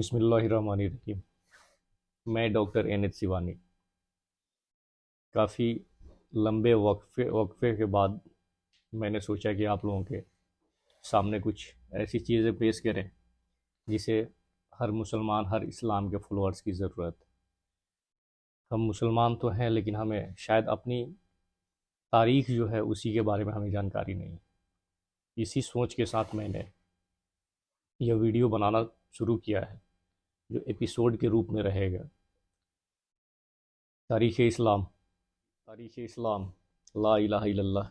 بسم اللہ الرحمن الرحیم۔ میں ڈاکٹر این ایچ سیوانی کافی لمبے وقفے کے بعد میں نے سوچا کہ آپ لوگوں کے سامنے کچھ ایسی چیزیں پیش کریں جسے ہر مسلمان، ہر اسلام کے فالوورز کی ضرورت۔ ہم مسلمان تو ہیں لیکن ہمیں شاید اپنی تاریخ جو ہے اسی کے بارے میں ہمیں جانکاری نہیں۔ اسی سوچ کے ساتھ میں نے یہ ویڈیو بنانا شروع کیا ہے جو ایپیسوڈ کے روپ میں رہے گا۔ تاریخ اسلام لا الہ الا اللہ۔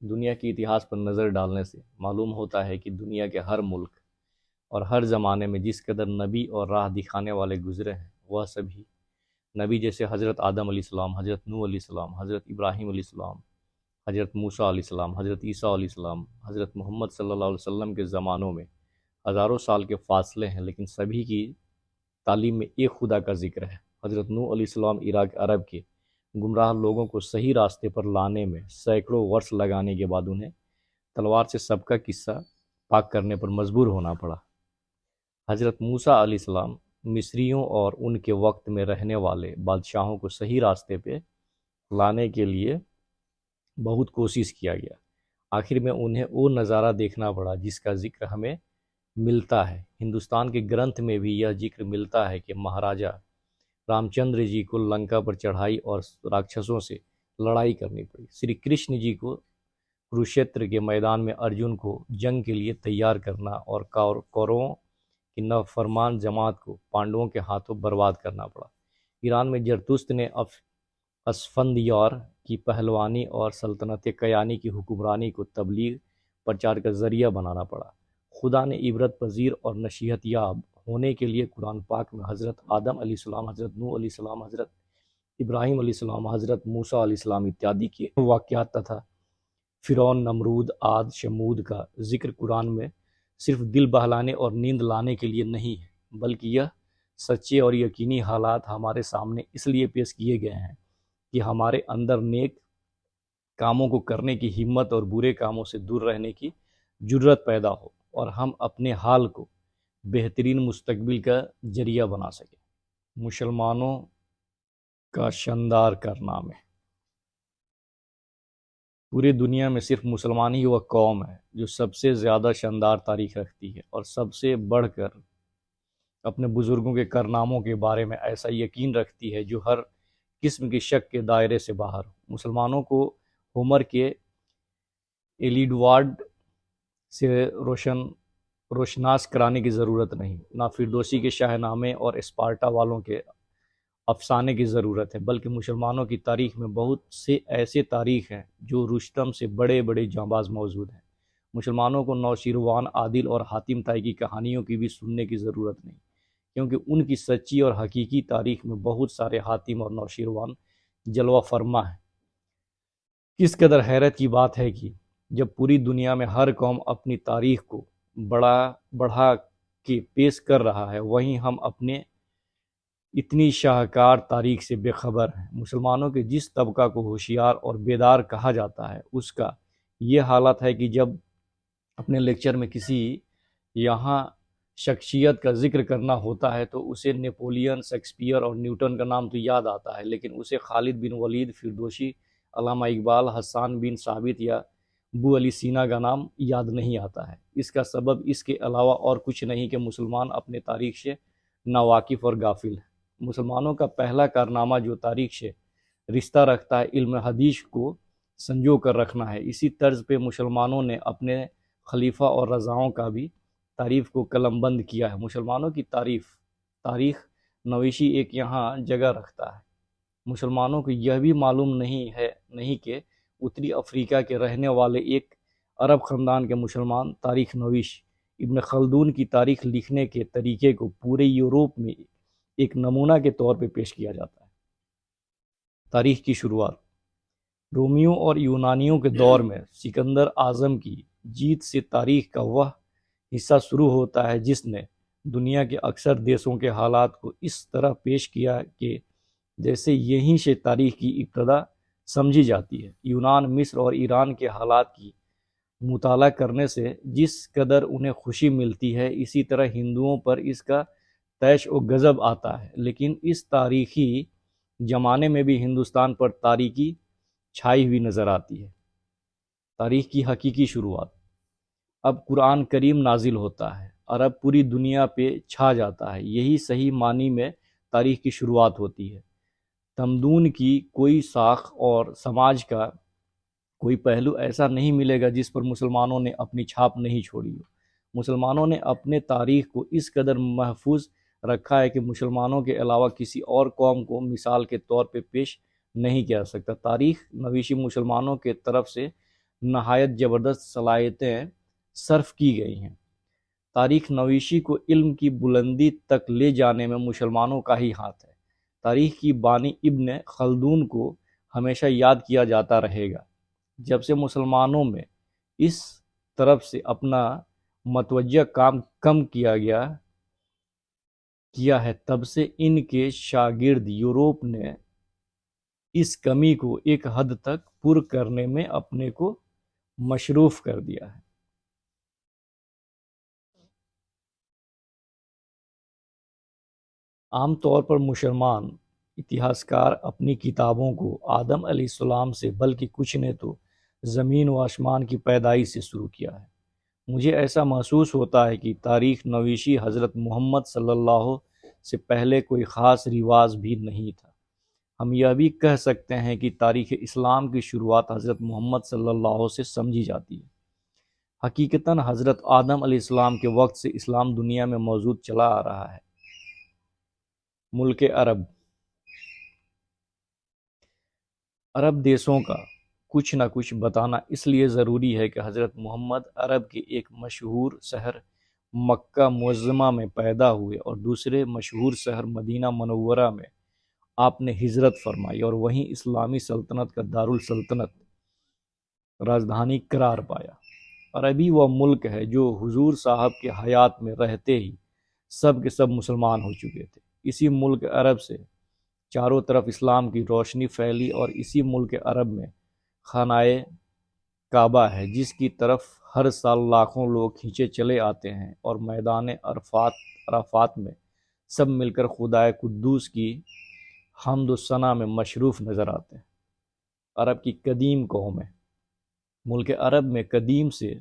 دنیا کی اتہاس پر نظر ڈالنے سے معلوم ہوتا ہے کہ دنیا کے ہر ملک اور ہر زمانے میں جس قدر نبی اور راہ دکھانے والے گزرے ہیں، وہ سبھی نبی جیسے حضرت آدم علیہ السلام، حضرت نوح علیہ السلام، حضرت ابراہیم علیہ السلام، حضرت موسیٰ علیہ السلام، حضرت عیسیٰ علیہ السلام، حضرت محمد صلی اللہ علیہ وسلم کے زمانوں میں ہزاروں سال کے فاصلے ہیں، لیکن سبھی کی تعلیم میں ایک خدا کا ذکر ہے۔ حضرت نوح علیہ السلام عراق عرب کے گمراہ لوگوں کو صحیح راستے پر لانے میں سینکڑوں ورس لگانے کے بعد انہیں تلوار سے سب کا قصہ پاک کرنے پر مجبور ہونا پڑا۔ حضرت موسیٰ علیہ السلام مصریوں اور ان کے وقت میں رہنے والے بادشاہوں کو صحیح راستے پہ لانے کے لیے بہت کوشش کیا گیا۔ آخر میں انہیں وہ نظارہ دیکھنا پڑا جس کا ذکر ہمیں ملتا ہے۔ ہندوستان کے گرنتھ میں بھی یہ ذکر ملتا ہے کہ مہاراجا رام چندر جی کو لنکا پر چڑھائی اور راکشسوں سے لڑائی کرنی پڑی۔ شری کرشن جی کو کروکشیتر کے میدان میں ارجن کو جنگ کے لیے تیار کرنا اور کوروں کی نافرمان جماعت کو پانڈووں کے ہاتھوں برباد کرنا پڑا۔ ایران میں زرتشت نے اسفندیار کی پہلوانی اور سلطنت کیانی کی حکمرانی کو تبلیغ پرچار کا ذریعہ بنانا پڑا۔ خدا نے عبرت پذیر اور نصیحت یاب ہونے کے لیے قرآن پاک میں حضرت آدم علیہ السلام، حضرت نوح علیہ السلام، حضرت ابراہیم علیہ السلام، حضرت موسیٰ علیہ السلام اتیادی کے واقعات تتھا فرعون، نمرود، عاد، شمود کا ذکر قرآن میں صرف دل بہلانے اور نیند لانے کے لیے نہیں ہے، بلکہ یہ سچے اور یقینی حالات ہمارے سامنے اس لیے پیش کیے گئے ہیں کہ ہمارے اندر نیک کاموں کو کرنے کی ہمت اور برے کاموں سے دور رہنے کی جرت پیدا ہو اور ہم اپنے حال کو بہترین مستقبل کا ذریعہ بنا سکیں۔ مسلمانوں کا شاندار کارنامے۔ پوری دنیا میں صرف مسلمان ہی وہ قوم ہے جو سب سے زیادہ شاندار تاریخ رکھتی ہے اور سب سے بڑھ کر اپنے بزرگوں کے کارناموں کے بارے میں ایسا یقین رکھتی ہے جو ہر قسم کی شک کے دائرے سے باہر ہو۔ مسلمانوں کو ہومر کے ایلیڈواڈ سے روشناس کرانے کی ضرورت نہیں، نہ فردوسی کے شاہ نامے اور اسپارٹا والوں کے افسانے کی ضرورت ہے، بلکہ مسلمانوں کی تاریخ میں بہت سے ایسے تاریخ ہیں جو رستم سے بڑے بڑے جانباز موجود ہیں۔ مسلمانوں کو نوشیروان، عادل اور حاتم طائی کی کہانیوں کی بھی سننے کی ضرورت نہیں، کیونکہ ان کی سچی اور حقیقی تاریخ میں بہت سارے حاتم اور نوشیروان جلوہ فرما ہیں۔ کس قدر حیرت کی بات ہے کہ جب پوری دنیا میں ہر قوم اپنی تاریخ کو بڑھا کے پیش کر رہا ہے، وہیں ہم اپنے اتنی شاہکار تاریخ سے بے خبر ہیں۔ مسلمانوں کے جس طبقہ کو ہوشیار اور بیدار کہا جاتا ہے، اس کا یہ حالت ہے کہ جب اپنے لیکچر میں کسی یہاں شخصیت کا ذکر کرنا ہوتا ہے تو اسے نیپولین، شیکسپیئر اور نیوٹن کا نام تو یاد آتا ہے، لیکن اسے خالد بن ولید، فردوسی، علامہ اقبال، حسان بن ثابت یا ابو علی سینا کا نام یاد نہیں آتا ہے۔ اس کا سبب اس کے علاوہ اور کچھ نہیں کہ مسلمان اپنے تاریخ سے ناواقف اور غافل ہے۔ مسلمانوں کا پہلا کارنامہ جو تاریخ سے رشتہ رکھتا ہے، علم حدیث کو سنجو کر رکھنا ہے۔ اسی طرز پہ مسلمانوں نے اپنے خلیفہ اور رضاؤں کا بھی تعریف کو قلم بند کیا ہے۔ مسلمانوں کی تاریخ نویسی ایک یہاں جگہ رکھتا ہے۔ مسلمانوں کو یہ بھی معلوم نہیں کہ اتری افریقہ کے رہنے والے ایک عرب خاندان کے مسلمان تاریخ نویس ابن خلدون کی تاریخ لکھنے کے طریقے کو پورے یورپ میں ایک نمونہ کے طور پہ پیش کیا جاتا ہے۔ تاریخ کی شروعات رومیوں اور یونانیوں کے دور میں سکندر اعظم کی جیت سے تاریخ کا وہ حصہ شروع ہوتا ہے جس نے دنیا کے اکثر دیشوں کے حالات کو اس طرح پیش کیا کہ جیسے یہیں سے تاریخ کی ابتدا سمجھی جاتی ہے۔ یونان، مصر اور ایران کے حالات کی مطالعہ کرنے سے جس قدر انہیں خوشی ملتی ہے، اسی طرح ہندوؤں پر اس کا طیش و غضب آتا ہے، لیکن اس تاریخی زمانے میں بھی ہندوستان پر تاریکی چھائی ہوئی نظر آتی ہے۔ تاریخ کی حقیقی شروعات: اب قرآن کریم نازل ہوتا ہے اور اب پوری دنیا پہ چھا جاتا ہے، یہی صحیح معنی میں تاریخ کی شروعات ہوتی ہے۔ تمدن کی کوئی ساخت اور سماج کا کوئی پہلو ایسا نہیں ملے گا جس پر مسلمانوں نے اپنی چھاپ نہیں چھوڑی ہو۔ مسلمانوں نے اپنے تاریخ کو اس قدر محفوظ رکھا ہے کہ مسلمانوں کے علاوہ کسی اور قوم کو مثال کے طور پہ پیش نہیں کیا سکتا۔ تاریخ نویسی مسلمانوں کے طرف سے نہایت زبردست صلاحیتیں صرف کی گئی ہیں۔ تاریخ نویسی کو علم کی بلندی تک لے جانے میں مسلمانوں کا ہی ہاتھ ہے۔ تاریخ کی بانی ابن خلدون کو ہمیشہ یاد کیا جاتا رہے گا۔ جب سے مسلمانوں میں اس طرف سے اپنا متوجہ کام کم کیا ہے، تب سے ان کے شاگرد یورپ نے اس کمی کو ایک حد تک پر کرنے میں اپنے کو مصروف کر دیا ہے۔ عام طور پر مسلمان اتہاسکار اپنی کتابوں کو آدم علیہ السلام سے، بلکہ کچھ نے تو زمین و آسمان کی پیدائش سے شروع کیا ہے۔ مجھے ایسا محسوس ہوتا ہے کہ تاریخ نویسی حضرت محمد صلی اللہ سے پہلے کوئی خاص رواج بھی نہیں تھا۔ ہم یہ بھی کہہ سکتے ہیں کہ تاریخ اسلام کی شروعات حضرت محمد صلی اللہ سے سمجھی جاتی ہے۔ حقیقتاً حضرت آدم علیہ السلام کے وقت سے اسلام دنیا میں موجود چلا آ رہا ہے۔ ملک عرب دیشوں کا کچھ نہ کچھ بتانا اس لیے ضروری ہے کہ حضرت محمد عرب کے ایک مشہور شہر مکہ معظمہ میں پیدا ہوئے اور دوسرے مشہور شہر مدینہ منورہ میں آپ نے ہجرت فرمائی اور وہیں اسلامی سلطنت کا دارالسلطنت راجدھانی قرار پایا۔ عربی وہ ملک ہے جو حضور صاحب کے حیات میں رہتے ہی سب کے سب مسلمان ہو چکے تھے۔ اسی ملک عرب سے چاروں طرف اسلام کی روشنی پھیلی اور اسی ملک عرب میں خانہ کعبہ ہے، جس کی طرف ہر سال لاکھوں لوگ کھینچے چلے آتے ہیں اور میدان عرفات میں سب مل کر خدائے قدوس کی حمد و ثنا میں مصروف نظر آتے ہیں۔ عرب کی قدیم قوم ہے۔ ملک عرب میں قدیم سے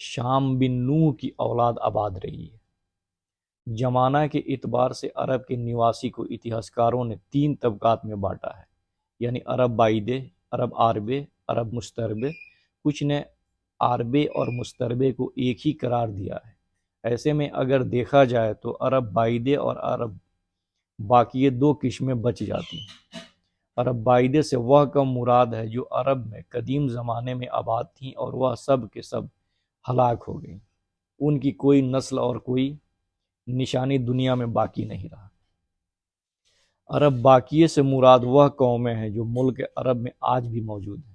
شام بن نوح کی اولاد آباد رہی ہے۔ زمانہ کے اعتبار سے عرب کے نواسی کو اتہاسکاروں نے 3 طبقات میں بانٹا ہے، یعنی عرب بائدے، عرب عاربے، عرب مستعربے۔ کچھ نے عاربے اور مستعربے کو ایک ہی قرار دیا ہے۔ ایسے میں اگر دیکھا جائے تو عرب بائدے اور عرب باقی 2 قسمیں بچ جاتی ہیں۔ عرب بائدے سے وہ قوم مراد ہے جو عرب میں قدیم زمانے میں آباد تھیں اور وہ سب کے سب ہلاک ہو گئیں۔ ان کی کوئی نسل اور کوئی نشانی دنیا میں باقی نہیں رہا۔ عرب باقیے سے مراد وہ قومیں ہیں جو ملک عرب میں آج بھی موجود ہیں۔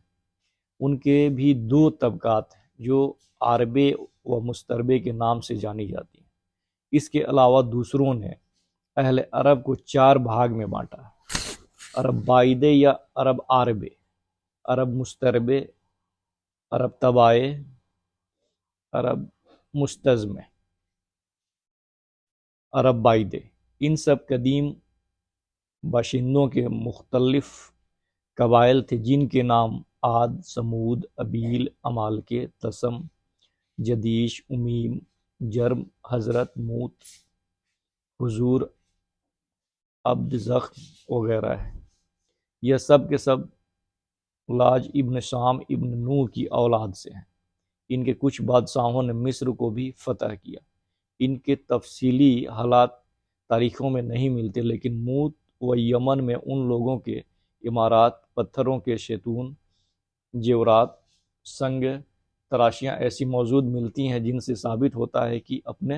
ان کے بھی 2 طبقات ہیں جو عاربے و مستعربے کے نام سے جانی جاتی ہیں۔ اس کے علاوہ دوسروں نے اہل عرب کو 4 بھاگ میں بانٹا ہے: عرب بائدے یا عرب عاربے، عرب مستعربے، عرب تبائے، عرب مستعظمے، عرب بائدے۔ ان سب قدیم باشندوں کے مختلف قبائل تھے جن کے نام عاد، سمود، ابیل، عمالقے، تسم، جدیش، امیم، جرم، حضرت، موت، حضور، عبد، زخم وغیرہ ہے۔ یہ سب کے سب لاج ابن شام ابن نوح کی اولاد سے ہیں۔ ان کے کچھ بادشاہوں نے مصر کو بھی فتح کیا۔ ان کے تفصیلی حالات تاریخوں میں نہیں ملتے، لیکن موت و یمن میں ان لوگوں کے عمارات، پتھروں کے ستون، زیورات، سنگ تراشیاں ایسی موجود ملتی ہیں جن سے ثابت ہوتا ہے کہ اپنے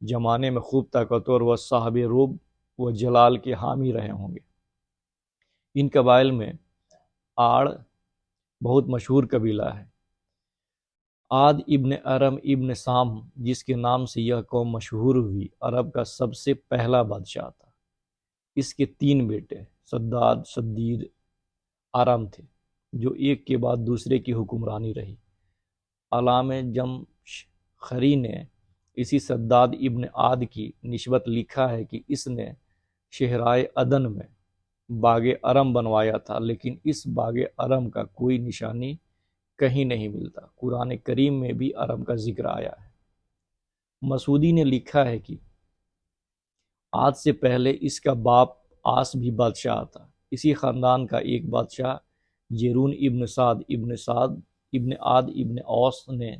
زمانے میں خوب طاقتور و صاحب رعب و جلال کے حامی رہے ہوں گے۔ ان قبائل میں آڑ بہت مشہور قبیلہ ہے۔ عاد ابن ارم ابن سام، جس کے نام سے یہ قوم مشہور ہوئی، عرب کا سب سے پہلا بادشاہ تھا۔ اس کے 3 بیٹے سداد، سدید، آرام تھے، جو ایک کے بعد دوسرے کی حکمرانی رہی۔ علامہ جمشخری نے اسی سداد ابن عاد کی نسبت لکھا ہے کہ اس نے شہرائے عدن میں باغ ارم بنوایا تھا، لیکن اس باغ ارم کا کوئی نشانی کہیں نہیں ملتا۔ قرآن کریم میں بھی ارم کا ذکر آیا ہے۔ مسعودی نے لکھا ہے کہ عاد سے پہلے اس کا باپ آس بھی بادشاہ تھا۔ اسی خاندان کا ایک بادشاہ جیرون ابن عاد ابن اوس نے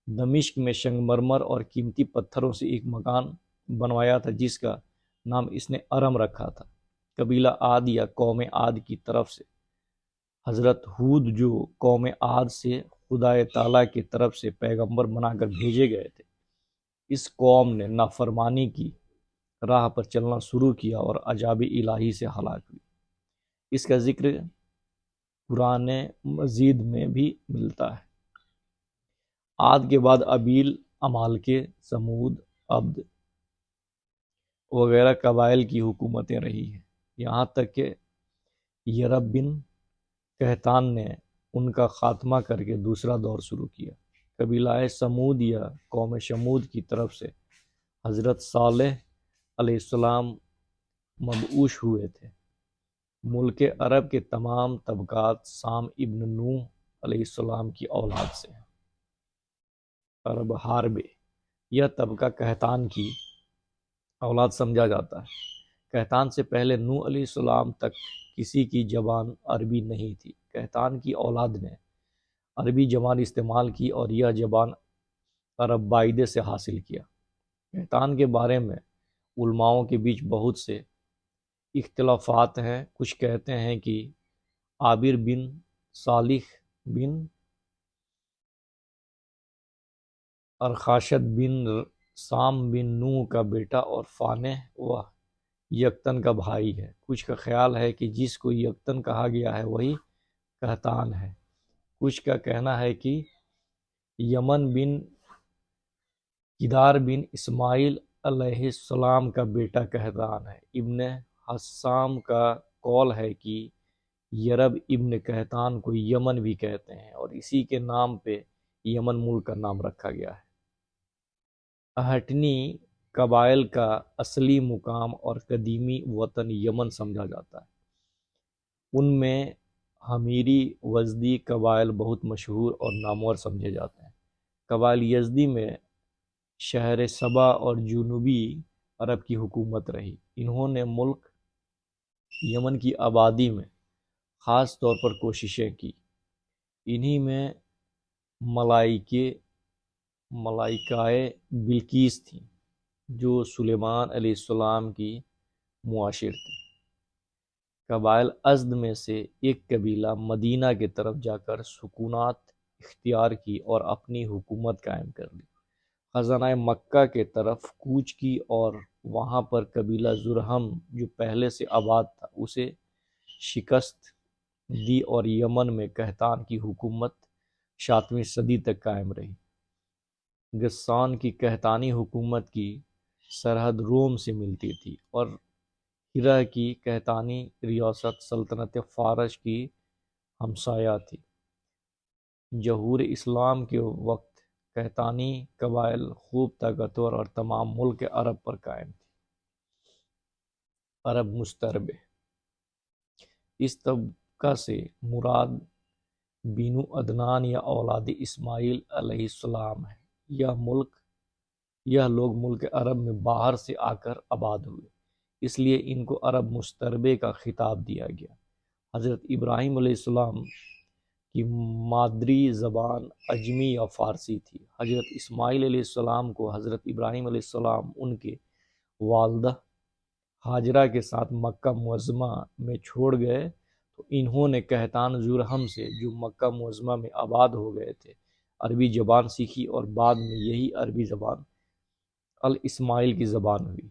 دمشق میں سنگمرمر اور قیمتی پتھروں سے ایک مکان بنوایا تھا جس کا نام اس نے ارم رکھا تھا۔ قبیلہ عاد یا قوم عاد کی طرف سے حضرت ہود جو قوم عاد سے خدائے تعالیٰ کی طرف سے پیغمبر بنا کر بھیجے گئے تھے، اس قوم نے نافرمانی کی راہ پر چلنا شروع کیا اور عذاب الہی سے ہلاک ہوئی۔ اس کا ذکر قرآن مجید میں بھی ملتا ہے۔ عاد کے بعد ابیل، عمالقے، سمود، عبد وغیرہ قبائل کی حکومتیں رہی ہیں، یہاں تک کہ یرب بن قحطان نے ان کا خاتمہ کر کے دوسرا دور شروع کیا۔ قبیلہ سمود یا قوم شمود کی طرف سے حضرت صالح علیہ السلام مبعوث ہوئے تھے۔ ملک عرب کے تمام طبقات سام ابن نوح علیہ السلام کی اولاد سے ہیں۔ عرب حاربے، یہ طبقہ قحطان کی اولاد سمجھا جاتا ہے۔ قحطان سے پہلے نوح علیہ السلام تک کسی کی زبان عربی نہیں تھی۔ قحطان کی اولاد نے عربی زبان استعمال کی اور یہ زبان عرب بائدے سے حاصل کیا۔ قحطان کے بارے میں علماؤں کے بیچ بہت سے اختلافات ہیں۔ کچھ کہتے ہیں کہ عابر بن صالح بن ارخاشد بن سام بن نوح کا بیٹا اور فانح و یکتن کا بھائی ہے۔ کچھ کا خیال ہے کہ جس کو یکتن کہا گیا ہے وہی قحطان ہے۔ کچھ کا کہنا ہے کہ یمن بن کدار بن اسماعیل علیہ السلام کا بیٹا قحطان ہے۔ ابن حسام کا قول ہے کہ یرب ابن قحطان کو یمن بھی کہتے ہیں اور اسی کے نام پہ یمن ملک کا نام رکھا گیا ہے۔ اہٹنی قبائل کا اصلی مقام اور قدیمی وطن یمن سمجھا جاتا ہے۔ ان میں حمیری وزدی قبائل بہت مشہور اور نامور سمجھے جاتے ہیں۔ قبائل یزدی میں شہر سبا اور جنوبی عرب کی حکومت رہی۔ انہوں نے ملک یمن کی آبادی میں خاص طور پر کوششیں کی۔ انہی میں ملائکہ بلقیس تھیں جو سلیمان علیہ السلام کی معاشر تھی۔ قبائل ازد میں سے ایک قبیلہ مدینہ کی طرف جا کر سکونات اختیار کی اور اپنی حکومت قائم کر لی۔ خزانہ مکہ کے طرف کوچ کی اور وہاں پر قبیلہ زرہم جو پہلے سے آباد تھا اسے شکست دی اور یمن میں قحطان کی حکومت 7ویں صدی تک قائم رہی۔ غسان کی قحطانی حکومت کی سرحد روم سے ملتی تھی اور ہرہ کی قحطانی ریاست سلطنت فارس کی ہمسایہ تھی۔ ظہور اسلام کے وقت قحطانی قبائل خوب طاقتور اور تمام ملک عرب پر قائم تھی۔ عرب مستعربے، اس طبقہ سے مراد بنو عدنان یا اولاد اسماعیل علیہ السلام ہے۔ یہ لوگ ملک عرب میں باہر سے آ کر آباد ہوئے، اس لیے ان کو عرب مستعربے کا خطاب دیا گیا۔ حضرت ابراہیم علیہ السلام کی مادری زبان عجمی یا فارسی تھی۔ حضرت اسماعیل علیہ السلام کو حضرت ابراہیم علیہ السلام ان کے والدہ ہاجرہ کے ساتھ مکہ معظمہ میں چھوڑ گئے تو انہوں نے قحطان زرہم سے جو مکہ معظمہ میں آباد ہو گئے تھے عربی زبان سیکھی اور بعد میں یہی عربی زبان اسماعیل کی زبان ہوئی۔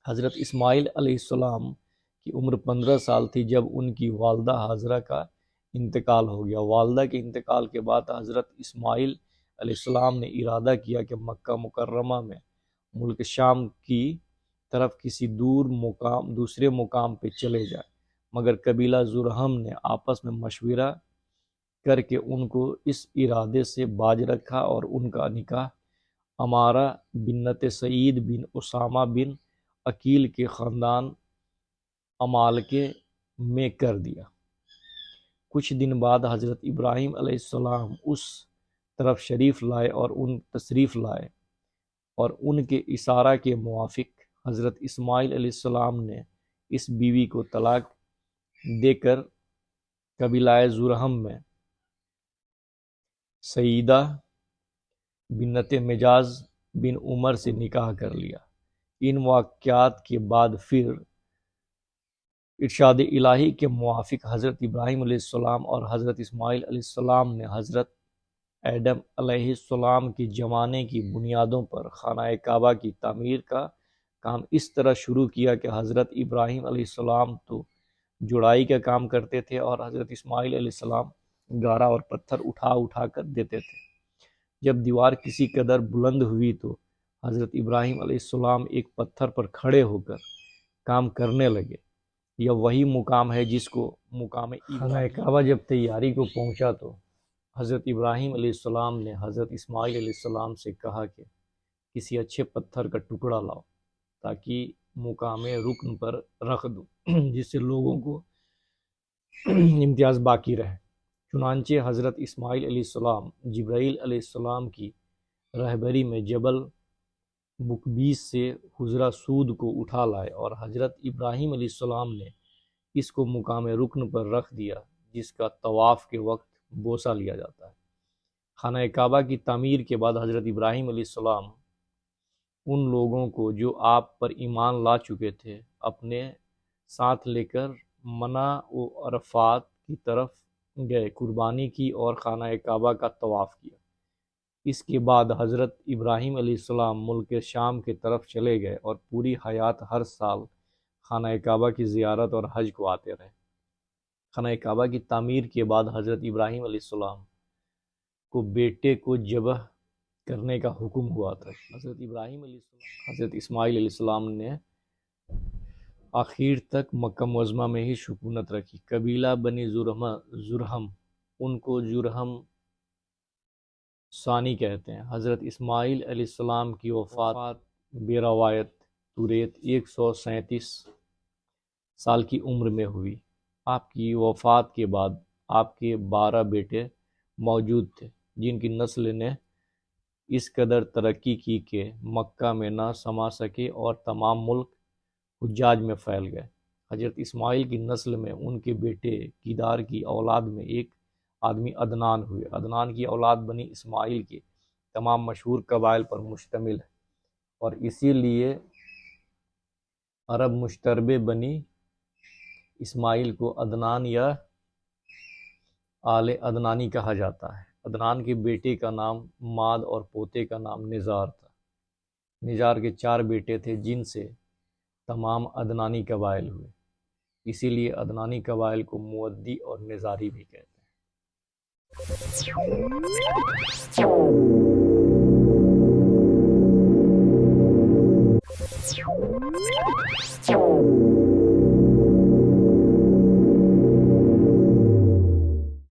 حضرت اسماعیل علیہ السلام کی عمر 15 سال تھی جب ان کی والدہ ہاجرہ کا انتقال ہو گیا۔ والدہ کے انتقال کے بعد حضرت اسماعیل علیہ السلام نے ارادہ کیا کہ مکہ مکرمہ میں ملک شام کی طرف کسی دوسرے مقام پہ چلے جائیں، مگر قبیلہ زرہم نے آپس میں مشورہ کر کے ان کو اس ارادے سے باز رکھا اور ان کا نکاح امارہ بنت سعید بن اسامہ بن عقیل کے خاندان عمالقے میں کر دیا۔ کچھ دن بعد حضرت ابراہیم علیہ السلام اس طرف تشریف لائے اور ان کے اشارہ کے موافق حضرت اسماعیل علیہ السلام نے اس بیوی کو طلاق دے کر قبیلہ زرہم میں سیدہ بنت مجاز بن عمر سے نکاح کر لیا۔ ان واقعات کے بعد پھر ارشاد الہی کے موافق حضرت ابراہیم علیہ السلام اور حضرت اسماعیل علیہ السلام نے حضرت آدم علیہ السلام کے زمانے کی بنیادوں پر خانہ کعبہ کی تعمیر کا کام اس طرح شروع کیا کہ حضرت ابراہیم علیہ السلام تو جڑائی کا کام کرتے تھے اور حضرت اسماعیل علیہ السلام گارا اور پتھر اٹھا کر دیتے تھے۔ جب دیوار کسی قدر بلند ہوئی تو حضرت ابراہیم علیہ السلام ایک پتھر پر کھڑے ہو کر کام کرنے لگے۔ یہ وہی مقام ہے جس کو مقام خانہ کعبہ جب تیاری کو پہنچا تو حضرت ابراہیم علیہ السلام نے حضرت اسماعیل علیہ السلام سے کہا کہ کسی اچھے پتھر کا ٹکڑا لاؤ تاکہ مقام رکن پر رکھ دو، جس سے لوگوں کو امتیاز باقی رہے۔ چنانچہ حضرت اسماعیل علیہ السلام جبرائیل علیہ السلام کی رہبری میں جبل بکبیس سے حجرہ سود کو اٹھا لائے اور حضرت ابراہیم علیہ السلام نے اس کو مقام رکن پر رکھ دیا، جس کا طواف کے وقت بوسہ لیا جاتا ہے۔ خانہ کعبہ کی تعمیر کے بعد حضرت ابراہیم علیہ السلام ان لوگوں کو جو آپ پر ایمان لا چکے تھے اپنے ساتھ لے کر منی و عرفات کی طرف گئے، قربانی کی اور خانہ کعبہ کا طواف کیا۔ اس کے بعد حضرت ابراہیم علیہ السلام ملک شام کی طرف چلے گئے اور پوری حیات ہر سال خانہ کعبہ کی زیارت اور حج کو آتے رہے۔ خانہ کعبہ کی تعمیر کے بعد حضرت ابراہیم علیہ السلام کو بیٹے کو ذبح کرنے کا حکم ہوا تھا۔ حضرت اسماعیل علیہ السلام نے آخر تک مکہ معظمہ میں ہی سکونت رکھی۔ قبیلہ بنی زرہم، ان کو زرہم ثانی کہتے ہیں۔ حضرت اسماعیل علیہ السلام کی وفات بے روایت توریت 137 سال کی عمر میں ہوئی۔ آپ کی وفات کے بعد آپ کے 12 بیٹے موجود تھے، جن کی نسل نے اس قدر ترقی کی کہ مکہ میں نہ سما سکے اور تمام ملک حجاج میں پھیل گئے۔ حضرت اسماعیل کی نسل میں ان کے بیٹے کیدار کی اولاد میں ایک آدمی عدنان ہوئے۔ عدنان کی اولاد بنی اسماعیل کے تمام مشہور قبائل پر مشتمل ہے اور اسی لیے عرب مشتربے بنی اسماعیل کو عدنان یا آل عدنانی کہا جاتا ہے۔ عدنان کے بیٹے کا نام ماد اور پوتے کا نام نزار تھا۔ نزار کے 4 بیٹے تھے جن سے تمام عدنانی قبائل ہوئے، اسی لیے عدنانی قبائل کو مودی اور نزاری بھی کہتے ہیں۔